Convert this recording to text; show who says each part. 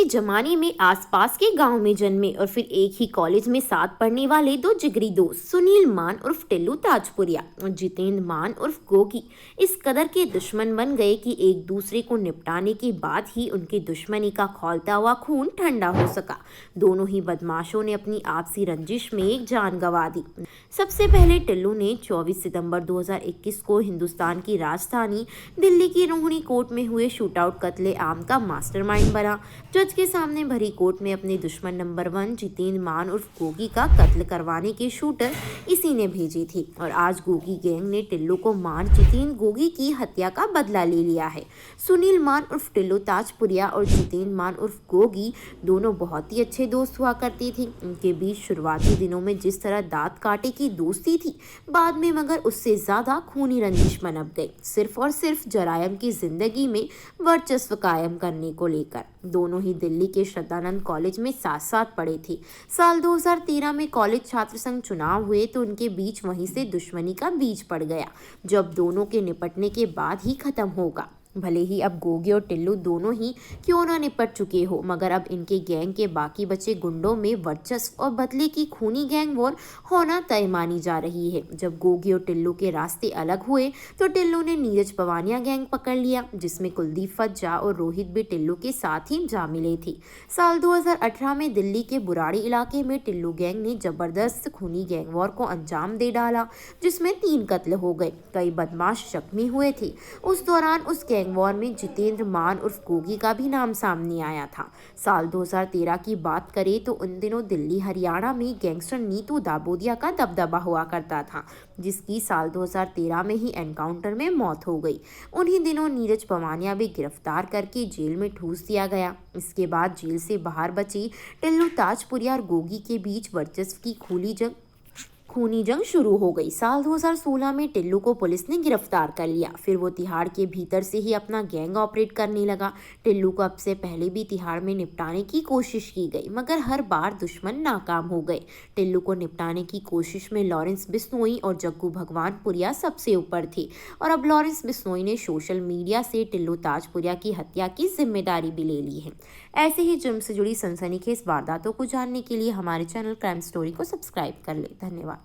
Speaker 1: जमाने में आसपास के गांव में जन्मे और फिर एक ही कॉलेज में साथ पढ़ने वाले दो जिगरी दोस्त सुनील मान उर्फ टिल्लू ताजपुरिया और जितेंद्र मान उर्फ गोगी इस कदर के दुश्मन बन गए कि एक दूसरे को निपटाने के बाद ही उनकी दुश्मनी का खौलता हुआ खून ठंडा हो सका। दोनों ही बदमाशों ने अपनी आपसी रंजिश में एक जान गंवा दी। सबसे पहले टिल्लू ने 24 सितंबर 2021 को हिंदुस्तान की राजधानी दिल्ली की रोहिणी कोर्ट में हुए शूटआउट कत्ले आम का मास्टरमाइंड बना। जज के सामने भरी कोर्ट में अपने दुश्मन नंबर 1 जितेंद्र मान उर्फ गोगी का कत्ल करवाने के शूटर इसी ने भेजे थे और आज गोगी गैंग ने टिल्लू को मार जितेंद्र गोगी की हत्या का बदला ले लिया है। सुनील मान उर्फ टिल्लू ताजपुरिया और जितेंद्र मान उर्फ गोगी दोनों बहुत ही अच्छे दोस्त हुआ करते थे। उनके बीच शुरुआती दिनों में जिस तरह दांत काटे की दोस्ती थी, बाद में मगर उससे ज्यादा खूनी रंजिश पनप गई, सिर्फ और सिर्फ जरायम की जिंदगी में वर्चस्व कायम करने को लेकर। दोनों ही दिल्ली के श्रद्धानंद कॉलेज में साथ साथ पढ़े थे। साल 2013 में कॉलेज छात्र संघ चुनाव हुए तो उनके बीच वहीं से दुश्मनी का बीज पड़ गया, जब दोनों के निपटने के बाद ही खत्म होगा। भले ही अब गोगी और टिल्लू दोनों ही क्यों ना निपट चुके हो, मगर अब इनके गैंग के बाकी बचे गुंडों में वर्चस्व और बदले की खूनी गैंग वॉर होना तय मानी जा रही है। जब गोगी और टिल्लू के रास्ते अलग हुए तो टिल्लू ने नीरज पवानिया गैंग पकड़ लिया, जिसमें कुलदीप फज्जा और रोहित भी टिल्लू के साथ ही जा मिले थे। साल 2018 में दिल्ली के बुराड़ी इलाके में टिल्लू गैंग ने जबरदस्त खूनी गैंग वॉर को अंजाम दे डाला, जिसमें 3 कत्ल हो गए, कई बदमाश जख्मी हुए थे। उस दौरान उस गैंग वॉर में जितेंद्र मान उर्फ गोगी का भी नाम सामने आया था। साल 2013 की बात करें तो उन दिनों दिल्ली हरियाणा में गैंगस्टर नीतू दाबोदिया का दबदबा हुआ करता था, जिसकी साल 2013 में ही एनकाउंटर में मौत हो गई। उन्हीं दिनों नीरज पवानिया भी गिरफ्तार करके जेल में ठूस दिया गया। इसके बाद जेल से बाहर बची टिल्लू ताजपुरिया और गोगी के बीच वर्चस्व की खूनी जंग शुरू हो गई। साल 2016 में टिल्लू को पुलिस ने गिरफ्तार कर लिया, फिर वो तिहाड़ के भीतर से ही अपना गैंग ऑपरेट करने लगा। टिल्लू को अब से पहले भी तिहाड़ में निपटाने की कोशिश की गई, मगर हर बार दुश्मन नाकाम हो गए। टिल्लू को निपटाने की कोशिश में लॉरेंस बिश्नोई और जग्गू भगवानपुरिया सबसे ऊपर थे और अब लॉरेंस बिश्नोई ने सोशल मीडिया से टिल्लू ताजपुरिया की हत्या की जिम्मेदारी भी ले ली है। ऐसे ही जुर्म से जुड़ी सनसनीखेज वारदातों को जानने के लिए हमारे चैनल क्राइम स्टोरी को सब्सक्राइब कर ले। धन्यवाद।